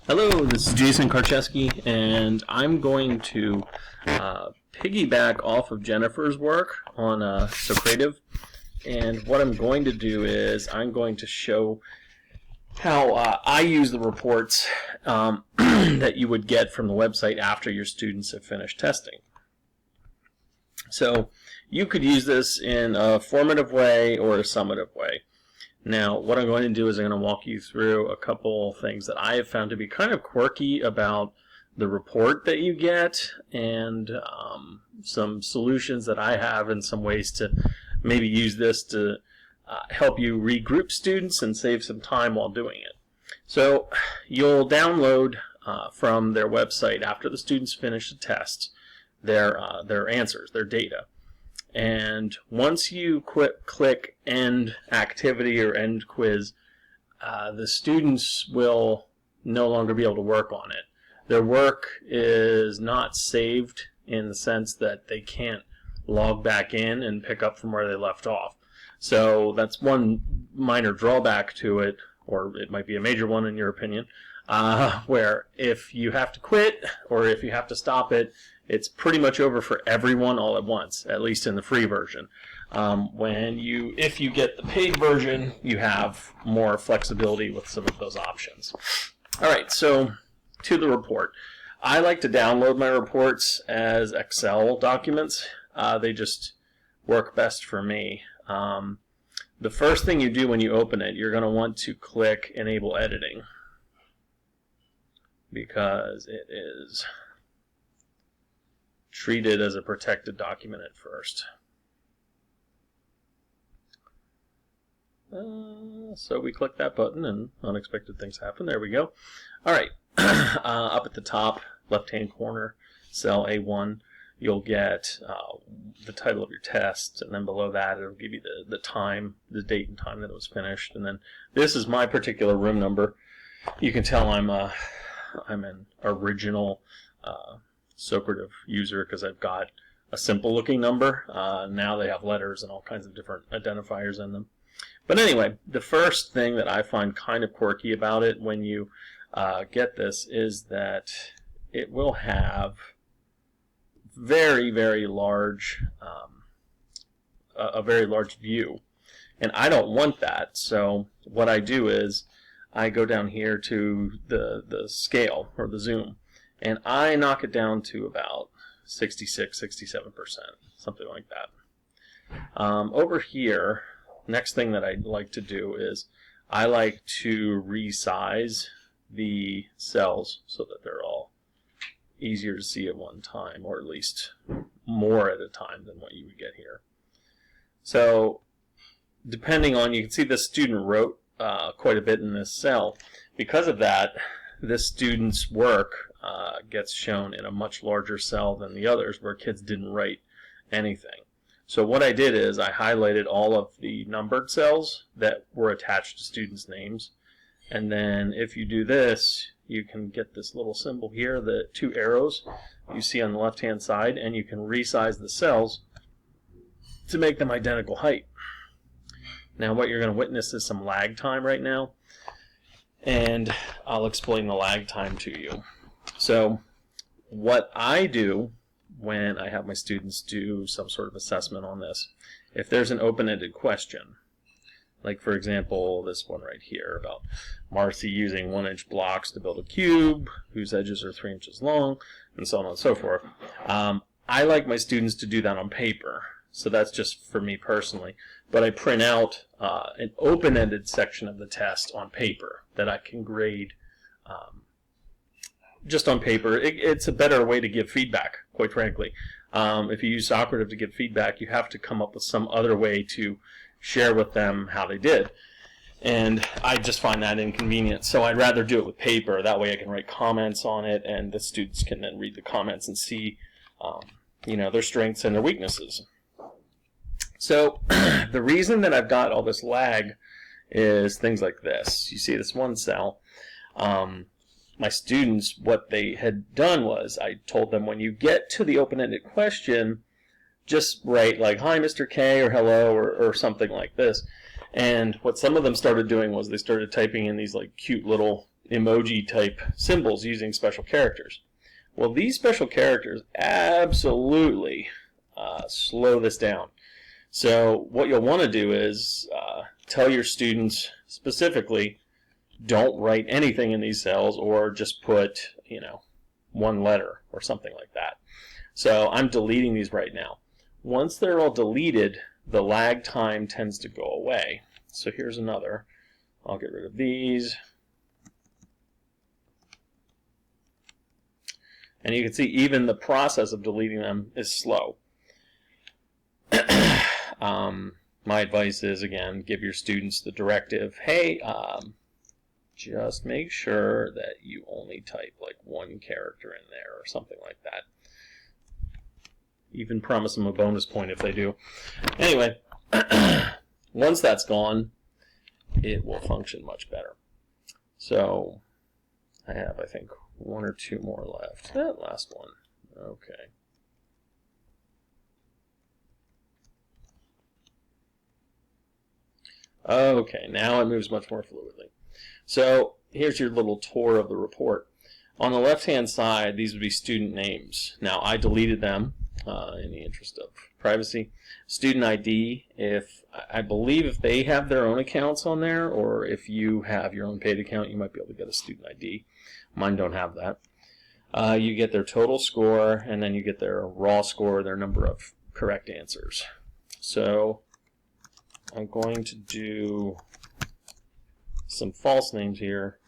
Hello, this is Jason Karcheski, and I'm going to piggyback off of Jennifer's work on Socrative. And what I'm going to do is I'm going to show how I use the reports that you would get from the website after your students have finished testing. So you could use this in a formative way or a summative way. Now, what I'm going to do is I'm going to walk you through a couple things that I have found to be kind of quirky about the report that you get, and some solutions that I have and some ways to maybe use this to help you regroup students and save some time while doing it. So you'll download from their website after the students finish the test their answers, their data. And once you click End Activity or End Quiz, the students will no longer be able to work on it. Their work is not saved in the sense that they can't log back in and pick up from where they left off. So that's one minor drawback to it, or it might be a major one in your opinion, where if you have to quit or if you have to stop it, it's pretty much over for everyone all at once, at least in the free version. If you get the paid version, you have more flexibility with some of those options. All right, so to the report. I like to download my reports as Excel documents. They just work best for me. The first thing you do when you open it, you're going to want to click Enable Editing, because it is treated as a protected document at first. So we click that button and unexpected things happen. There we go. All right, up at the top left-hand corner, cell A1, you'll get the title of your test, and then below that it'll give you the time, the date and time that it was finished. And then this is my particular room number. You can tell I'm an original Socrative user because I've got a simple looking number. Now they have letters and all kinds of different identifiers in them. But anyway, the first thing that I find kind of quirky about it when you get this is that it will have very, very large, a very large view. And I don't want that, so what I do is I go down here to the scale or the zoom, and I knock it down to about 66, 67%, something like that. Over here, next thing that I like to do is I like to resize the cells so that they're all easier to see at one time, or at least more at a time than what you would get here. So depending on, you can see the student wrote quite a bit in this cell. Because of that, this student's work gets shown in a much larger cell than the others where kids didn't write anything. So what I did is I highlighted all of the numbered cells that were attached to students' names, and then if you do this, you can get this little symbol here, the two arrows you see on the left hand side, and you can resize the cells to make them identical height. Now what you're going to witness is some lag time right now, and I'll explain the lag time to you. So what I do when I have my students do some sort of assessment on this, if there's an open-ended question, like for example this one right here about Marcy using 1-inch blocks to build a cube whose edges are 3 inches long, and so on and so forth, I like my students to do that on paper. So that's just for me personally. But I print out an open-ended section of the test on paper that I can grade just on paper. It's a better way to give feedback, quite frankly. If you use Socrative to give feedback, you have to come up with some other way to share with them how they did. And I just find that inconvenient. So I'd rather do it with paper. That way I can write comments on it, and the students can then read the comments and see their strengths and their weaknesses. So the reason that I've got all this lag is things like this. You see this one cell. My students, what they had done was I told them when you get to the open-ended question, just write like, "Hi, Mr. K," or "Hello," or something like this. And what some of them started doing was they started typing in these like cute little emoji type symbols using special characters. Well, these special characters absolutely slow this down. So what you'll want to do is tell your students specifically, don't write anything in these cells, or just put, one letter or something like that. So I'm deleting these right now. Once they're all deleted, the lag time tends to go away. So here's another. I'll get rid of these. And you can see even the process of deleting them is slow. My advice is, again, give your students the directive, hey, just make sure that you only type like one character in there or something like that. Even promise them a bonus point if they do. Anyway, once that's gone, it will function much better. So I have, I think, one or two more left. That last one. Okay. Okay, now it moves much more fluidly. So here's your little tour of the report. On the left-hand side, these would be student names. Now, I deleted them in the interest of privacy. Student ID, I believe if they have their own accounts on there, or if you have your own paid account, you might be able to get a student ID. Mine don't have that. You get their total score, and then you get their raw score, their number of correct answers. So I'm going to do some false names here.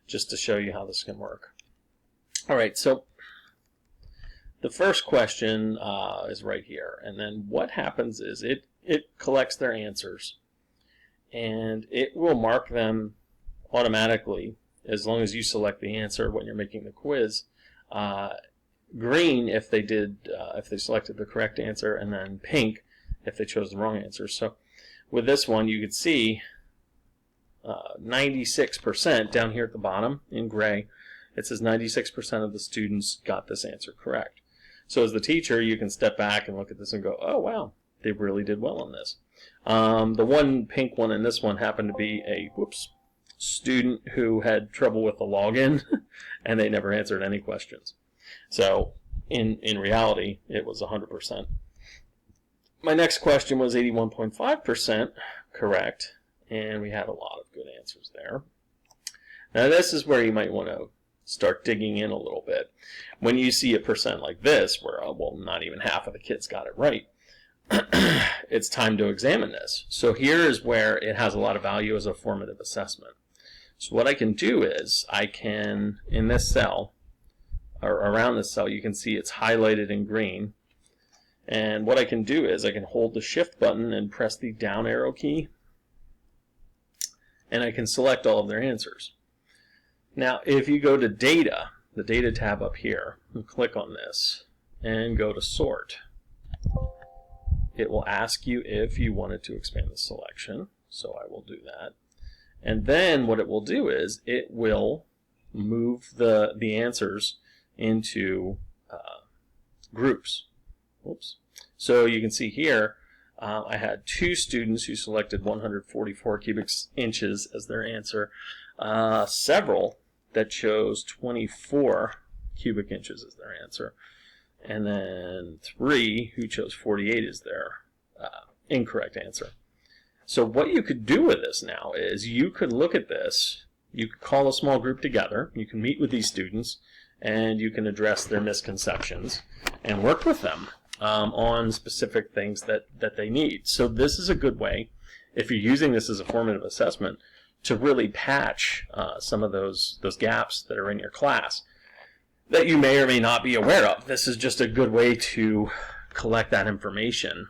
Just to show you how this can work. All right, so the first question is right here, and then what happens is it collects their answers, and it will mark them automatically as long as you select the answer when you're making the quiz. Green if they selected the correct answer, and then pink if they chose the wrong answer. So with this one, you could see 96% down here at the bottom in gray. It says 96% of the students got this answer correct. So as the teacher, you can step back and look at this and go, oh wow, they really did well on this. The one pink one in this one happened to be a student who had trouble with the login and they never answered any questions. So in reality, it was 100%. My next question was 81.5% correct, and we had a lot of good answers there. Now this is where you might want to start digging in a little bit. When you see a percent like this, where, well, not even half of the kids got it right, it's time to examine this. So here is where it has a lot of value as a formative assessment. So what I can do is, I can, in this cell, or around this cell, you can see it's highlighted in green. And what I can do is I can hold the shift button and press the down arrow key, and I can select all of their answers. Now, if you go to Data, the Data tab up here, and click on this, and go to Sort, it will ask you if you wanted to expand the selection, so I will do that. And then what it will do is it will move the answers into groups. Oops. So you can see here, I had two students who selected 144 cubic inches as their answer, several that chose 24 cubic inches as their answer, and then 3 who chose 48 as their incorrect answer. So what you could do with this now is you could look at this, you could call a small group together, you can meet with these students, and you can address their misconceptions and work with them on specific things that they need. So this is a good way, if you're using this as a formative assessment, to really patch some of those gaps that are in your class that you may or may not be aware of. This is just a good way to collect that information.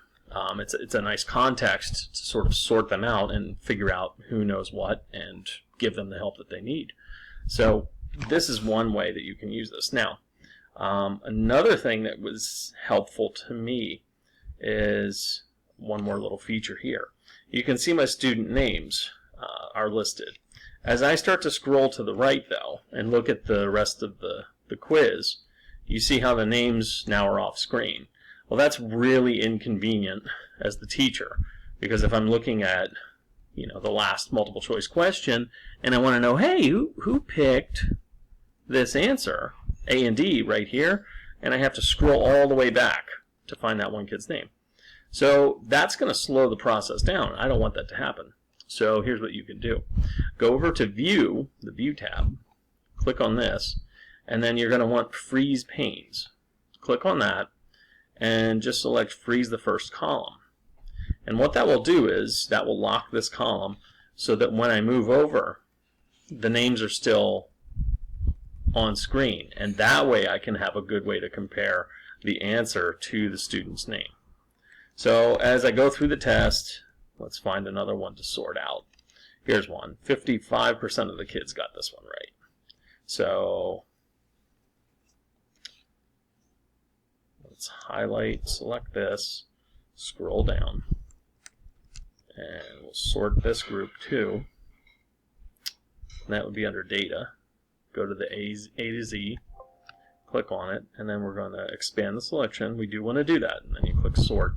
It's a nice context to sort of sort them out and figure out who knows what and give them the help that they need. So this is one way that you can use this. Now, another thing that was helpful to me is one more little feature here. You can see my student names are listed. As I start to scroll to the right, though, and look at the rest of the quiz, you see how the names now are off screen. Well, that's really inconvenient as the teacher, Because if I'm looking at, the last multiple choice question, and I want to know, hey, who picked this answer, A and D, right here, and I have to scroll all the way back to find that one kid's name. So that's going to slow the process down. I don't want that to happen. So here's what you can do. Go over to View, the View tab, click on this, and then you're going to want Freeze Panes. Click on that, and just select Freeze the first column. And what that will do is that will lock this column so that when I move over, the names are still on screen. And that way I can have a good way to compare the answer to the student's name. So as I go through the test, let's find another one to sort out. Here's one. 55% of the kids got this one right. So let's highlight, select this, scroll down, and we'll sort this group too. And that would be under Data. Go to the A to Z, click on it, and then we're going to expand the selection. We do want to do that, and then you click Sort.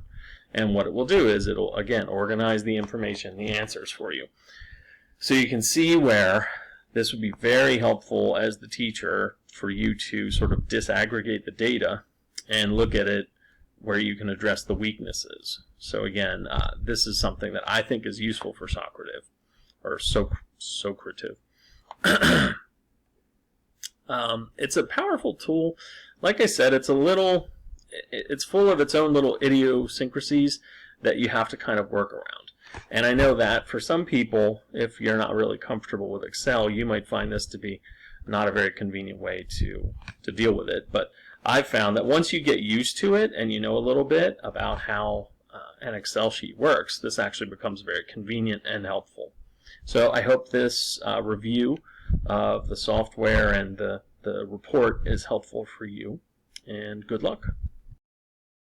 And what it will do is it'll, again, organize the information, the answers for you. So you can see where this would be very helpful as the teacher for you to sort of disaggregate the data and look at it where you can address the weaknesses. So again, this is something that I think is useful for Socrative, or Socrative. It's a powerful tool. Like I said, it's full of its own little idiosyncrasies that you have to kind of work around. And I know that for some people, if you're not really comfortable with Excel, you might find this to be not a very convenient way to deal with it. But I've found that once you get used to it and you know a little bit about how an Excel sheet works, this actually becomes very convenient and helpful. So I hope this review of the software and the report is helpful for you, and good luck.